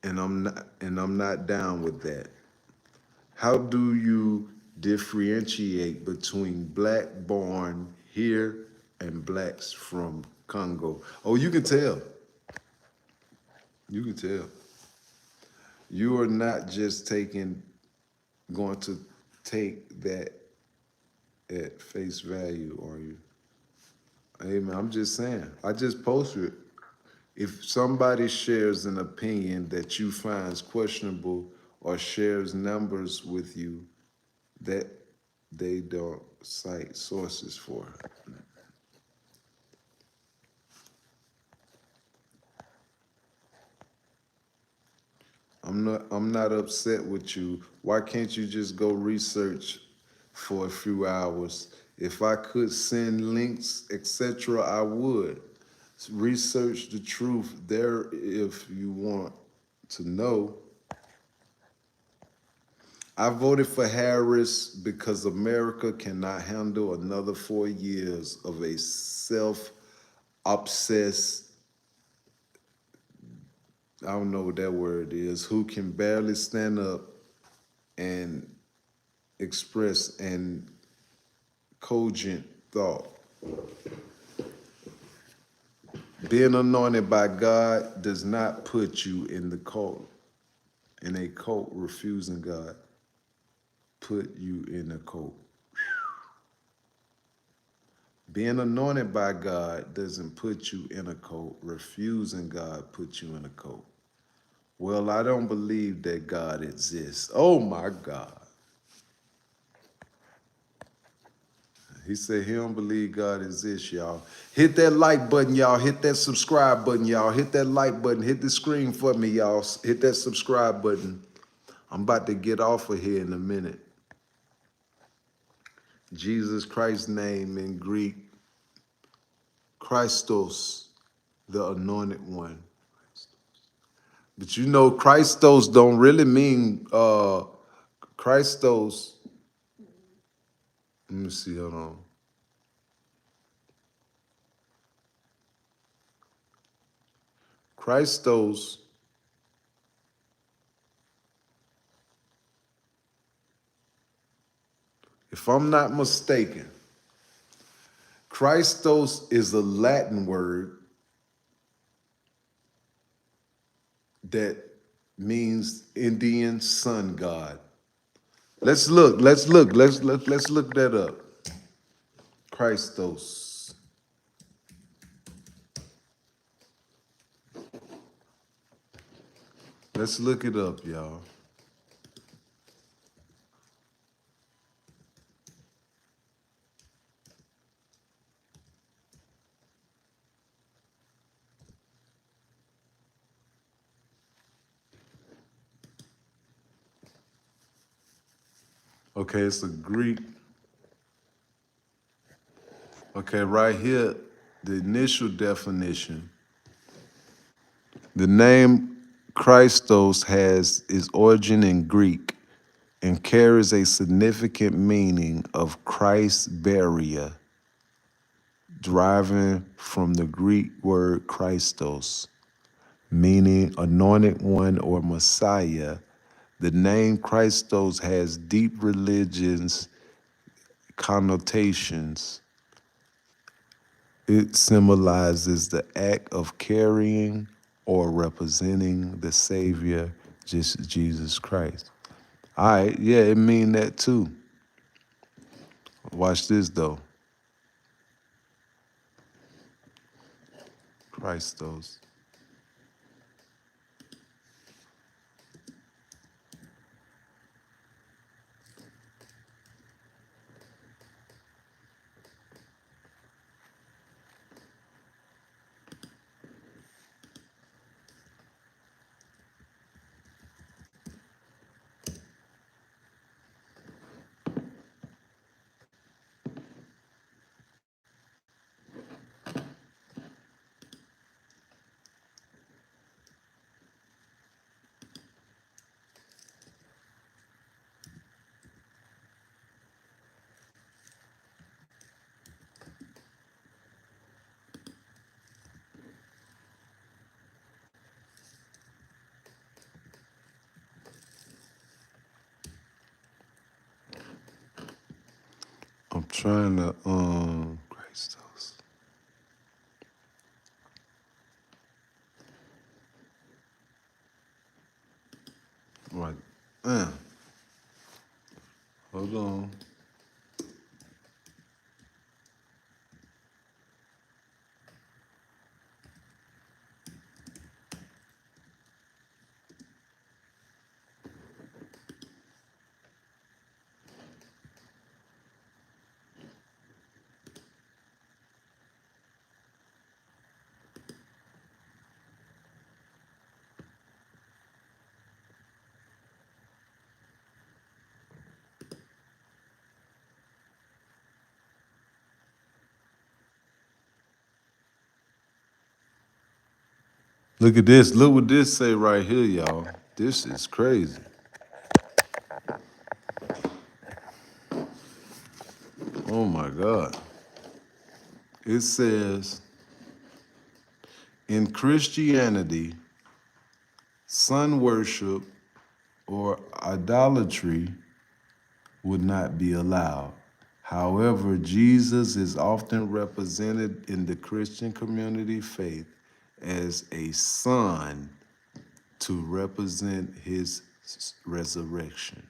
and I'm not down with that. How do you differentiate between black born here and blacks from Congo? Oh, you can tell. You can tell. You are not just going to take that at face value, are you? Hey man, I'm just saying. I just posted it. If somebody shares an opinion that you finds questionable or shares numbers with you that they don't cite sources for. I'm not upset with you. Why can't you just go research for a few hours? If I could send links, etc., I would. Research the truth there if you want to know. I voted for Harris because America cannot handle another 4 years of a self obsessed, I don't know what that word is, who can barely stand up and express and cogent thought. Being anointed by God does not put you in the cult, in a cult refusing God. Put you in a cult. Being anointed by God doesn't put you in a cult. Refusing God puts you in a cult. Well, I don't believe that God exists. Oh my God. He said he don't believe God exists, y'all. Hit that like button, y'all. Hit that subscribe button, y'all. Hit that like button. Hit the screen for me, y'all. Hit that subscribe button. I'm about to get off of here in a minute. Jesus Christ's name in Greek, Christos, the anointed one. But you know, Christos don't really mean Christos. Let me see, hold on. Christos, if I'm not mistaken, Christos is a Latin word that means Indian sun god. Let's look that up. Christos. Let's look it up, y'all. Okay, it's a Greek. Okay, right here, the initial definition. The name Christos has its origin in Greek and carries a significant meaning of Christ's barrier, deriving from the Greek word Christos, meaning anointed one or Messiah. The name Christos has deep religious connotations. It symbolizes the act of carrying or representing the Savior, just Jesus Christ. All right, yeah, it mean that too. Watch this though. Christos. Trying to Christos. Right. Uh, hold on. Look at this. Look what this say right here, y'all. This is crazy. Oh my God. It says in Christianity, sun worship or idolatry would not be allowed. However, Jesus is often represented in the Christian community faith as a son to represent his resurrection.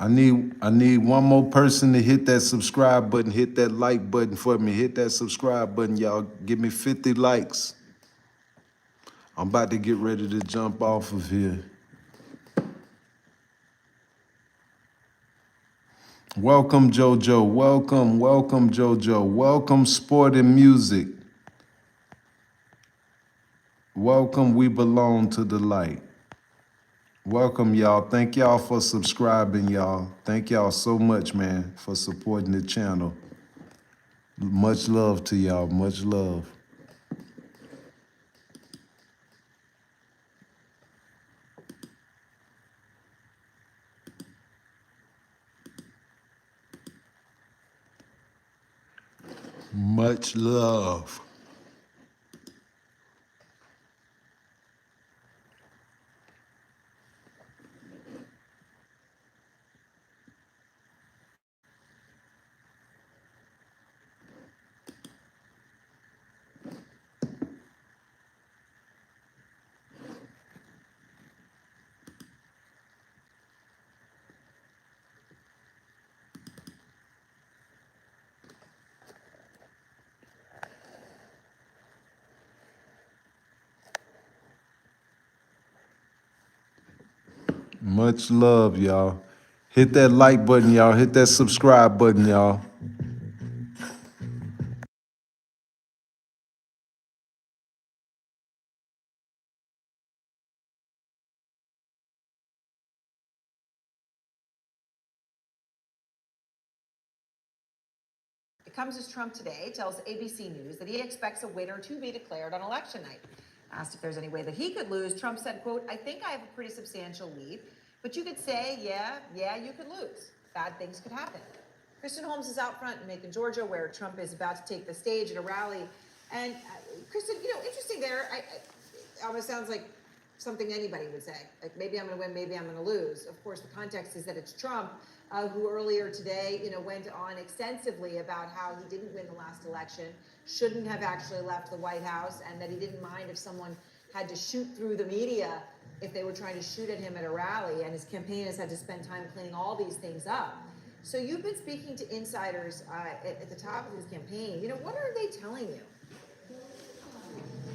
I need one more person to hit that subscribe button, hit that like button for me. Hit that subscribe button, y'all. Give me 50 likes. I'm about to get ready to jump off of here. Welcome, JoJo. Welcome, JoJo. Welcome, Sport and Music. Welcome, We Belong to the Light. Welcome, y'all. Thank y'all for subscribing, y'all. Thank y'all so much, man, for supporting the channel. Much love to y'all. Much love. Much love. Much love, y'all. Hit that like button, y'all. Hit that subscribe button, y'all. It comes as Trump today tells ABC News that he expects a winner to be declared on election night. Asked if there's any way that he could lose, Trump said, quote, "I think I have a pretty substantial lead, but you could say, yeah, you could lose. Bad things could happen." Kristen Holmes is out front in Macon, Georgia, where Trump is about to take the stage at a rally. And Kristen, interesting there. It almost sounds like something anybody would say, like maybe I'm going to win, maybe I'm going to lose. Of course, the context is that it's Trump, who earlier today, went on extensively about how he didn't win the last election, shouldn't have actually left the White House, and that he didn't mind if someone had to shoot through the media if they were trying to shoot at him at a rally, and his campaign has had to spend time cleaning all these things up. So you've been speaking to insiders at the top of his campaign. What are they telling you?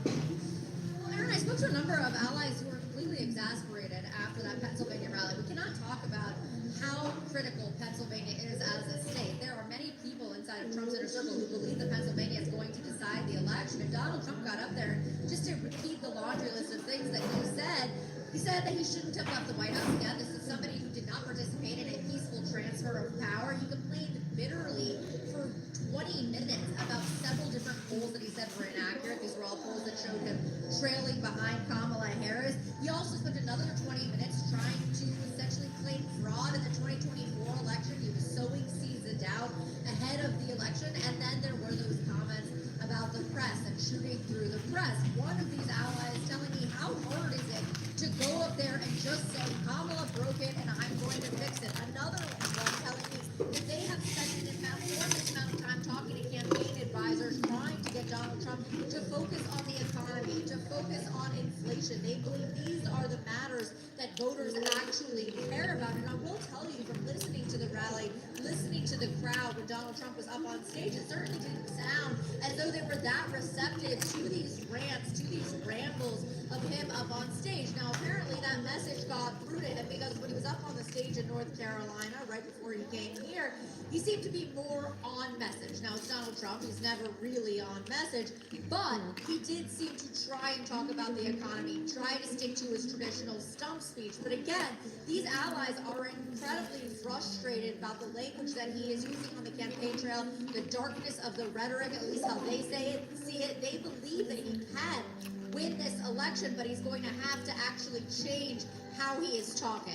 Well, Aaron, I spoke to a number of allies who were completely exasperated after that Pennsylvania rally. We cannot talk about how critical Pennsylvania is as a state. There are many people inside of Trump's inner circle who believe that Pennsylvania is going to decide the election. And Donald Trump got up there, just to repeat the laundry list of things that he said that he shouldn't have left the White House again. This is somebody who did not participate in a peaceful transfer of power. He complained bitterly for 20 minutes about several different polls that he said were inaccurate. These were straw polls that showed him trailing behind Kamala Harris. He also spent another 20 minutes trying to essentially claim fraud in the 2024 election. He was sowing seeds of doubt ahead of the election. And then there were those comments about the press and shooting through the press. One of these allies telling me, how hard is it to go up there and just say, Kamala broke it and I'm going to fix it? Another one telling me that they have spent an enormous amount of time talking to campaign advisors trying to get Donald Trump to focus on the economy, to focus on inflation. They believe these are the matters that voters actually care about. And I will tell you, from listening to the rally, listening to the crowd when Donald Trump was up on stage, it certainly didn't sound as though they were that receptive to these rants, to these rambles of him up on stage. Now, apparently that message got through to him because when he was up on the stage in North Carolina, right before he came here, he seemed to be more on message. Now, it's Donald Trump. He's never really on message, but he did seem to try and talk about the economy, try to stick to his traditional stump speech. But again, these allies are incredibly frustrated about the language that he is using on the campaign trail, the darkness of the rhetoric, at least how they see it. They believe that he can win this election, but he's going to have to actually change how he is talking.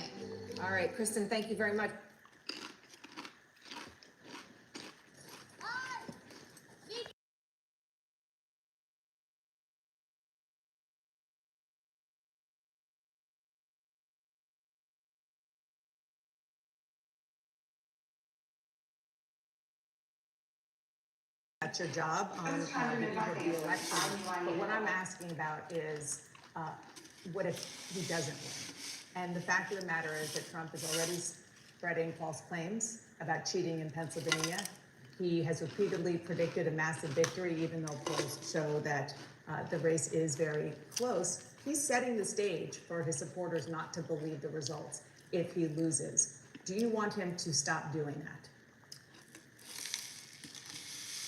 All right, Kristen, thank you very much. That's your job on the eve of the election. But what I'm asking about is, what if he doesn't win? And the fact of the matter is that Trump is already spreading false claims about cheating in Pennsylvania. He has repeatedly predicted a massive victory, even though polls show that the race is very close. He's setting the stage for his supporters not to believe the results if he loses. Do you want him to stop doing that?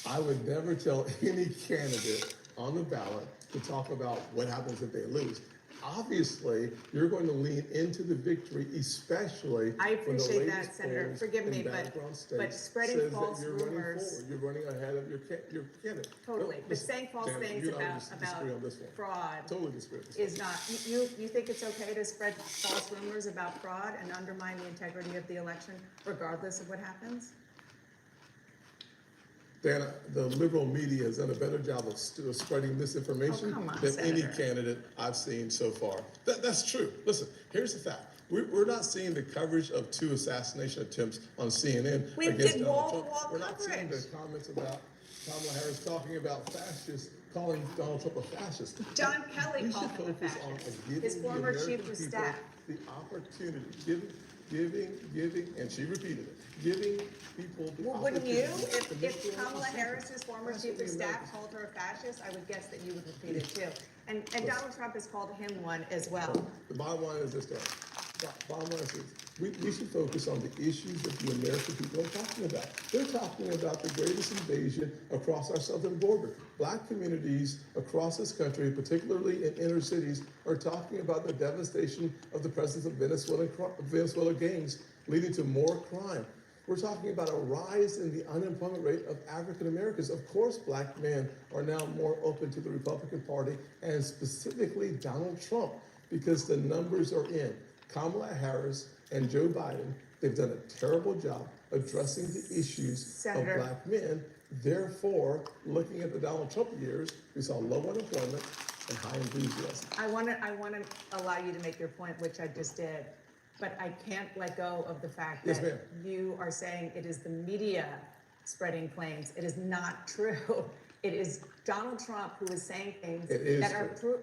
I would never tell any candidate on the ballot to talk about what happens if they lose. Obviously, you're going to lean into the victory, especially I when the appreciate that, latest Senator. polls Forgive in me, battleground states but spreading says that false you're running rumors. forward. You're running ahead of your candidate. Totally, No, but listen, saying false Janet, things you and I about disagree on this one. fraud Totally disagree on this is not, you think it's okay to spread false rumors about fraud and undermine the integrity of the election regardless of what happens? Dana, the liberal media has done a better job of spreading misinformation Oh, come on, than any Senator. candidate I've seen so far. That's true. Listen, here's the fact. We're not seeing the coverage of 2 assassination attempts on CNN We against did Donald Trump. wall-to-wall We're not seeing the coverage. comments about Kamala Harris talking about fascists, calling Donald Trump a fascist. John Kelly We called should him a focus on fascist. giving His the former American chief of people staff. the opportunity, giving, and she repeated it, giving people the Well, opportunity. wouldn't you? to make If their own Kamala decisions. Harris's former That's chief what of the staff Americans- called her a fascist, I would guess that you would repeat it too. And Donald Trump has called him one as well. The bottom line is this, Dan. Bottom line is this. We should focus on the issues that the American people are talking about. They're talking about the greatest invasion across our southern border. Black communities across this country, particularly in inner cities, are talking about the devastation of the presence of Venezuela gangs leading to more crime. We're talking about a rise in the unemployment rate of African Americans. Of course, black men are now more open to the Republican Party and specifically Donald Trump because the numbers are in. Kamala Harris and Joe Biden, they've done a terrible job addressing the issues Senator. of black men. Therefore, looking at the Donald Trump years, we saw low unemployment and high enthusiasm. I want to allow you to make your point, which I just did, but I can't let go of the fact Yes, that ma'am. you are saying it is the media spreading claims. It is not true. It is Donald Trump who is saying things It is that are true.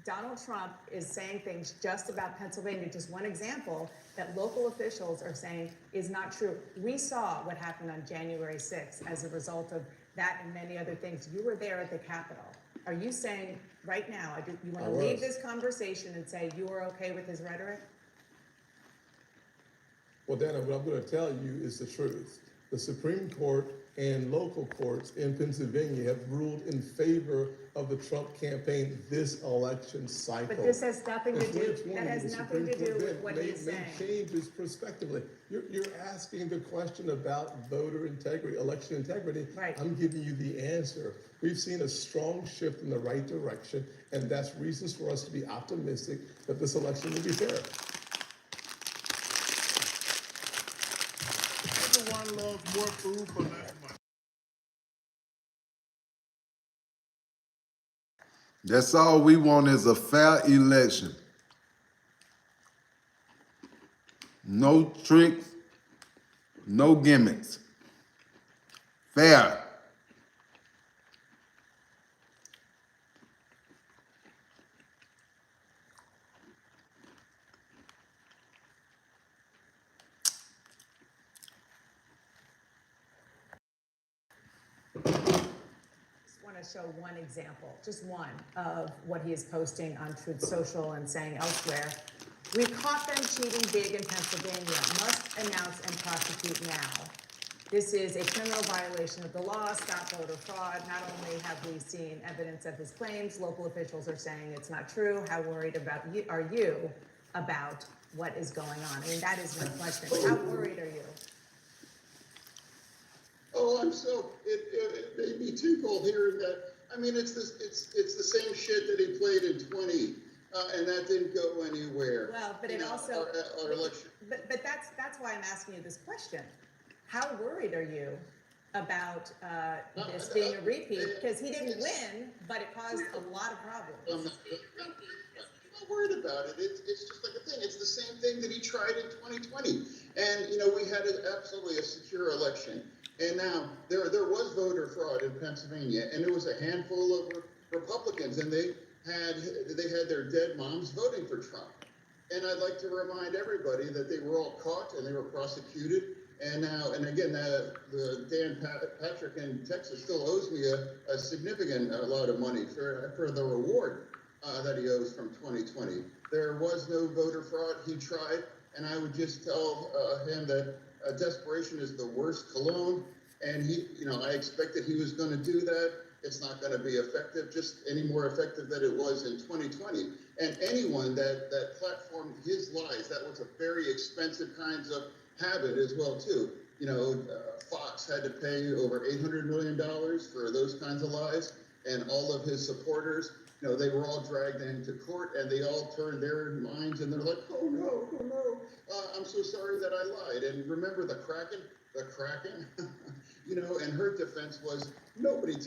Donald Trump is saying things just about Pennsylvania. Just one example that local officials are saying is not true. We saw what happened on January 6th as a result of that and many other things. You were there at the Capitol. Are you saying right now, you want to I leave was. this conversation and say you are okay with his rhetoric? Well, Dana, what I'm going to tell you is the truth. The Supreme Court and local courts in Pennsylvania have ruled in favor of the Trump campaign this election cycle. But this has nothing to In do, 2020, that has the nothing to Supreme do Court with then what he is made saying. changes prospectively. You're asking the question about voter integrity, election integrity. Right. I'm giving you the answer. We've seen a strong shift in the right direction, and that's reasons for us to be optimistic that this election will be fair. Everyone loves more food for less money. That's all we want is a fair election. No tricks, no gimmicks. Fair. Just want to show one example, just one, of what he is posting on Truth Social and saying elsewhere. We caught them cheating big in Pennsylvania. Must announce and prosecute now. This is a criminal violation of the law. Stop voter fraud. Not only have we seen evidence of his claims, local officials are saying it's not true. How worried are you about what is going on? I mean, that is my question. How worried are you? Oh, it made me tinkle hearing that. I mean, it's the same shit that he played in 20, and that didn't go anywhere. Well, but it also, our election. but that's why I'm asking you this question. How worried are you about this being a repeat? Because he didn't win, but it caused a lot of problems. I'm not worried about it. It's just like a thing. It's the same thing that he tried in 2020, and we had absolutely a secure election. And now there was voter fraud in Pennsylvania, and it was a handful of Republicans, and they had their dead moms voting for Trump. And I'd like to remind everybody that they were all caught and they were prosecuted. And now, and again, the Dan Patrick in Texas still owes me a significant lot of money for the reward that he owes from 2020. There was no voter fraud. He tried, and I would just tell him that desperation is the worst cologne. And I expected he was going to do that. It's not going to be effective, just any more effective than it was in 2020. And anyone that platformed his lies, that was a very expensive kinds of habit as well too. Fox had to pay over $800 million for those kinds of lies, and all of his supporters, they were all dragged into court, and they all turned their minds, and they're like, oh no, I'm so sorry that I lied. And remember the Kraken, and her defense was nobody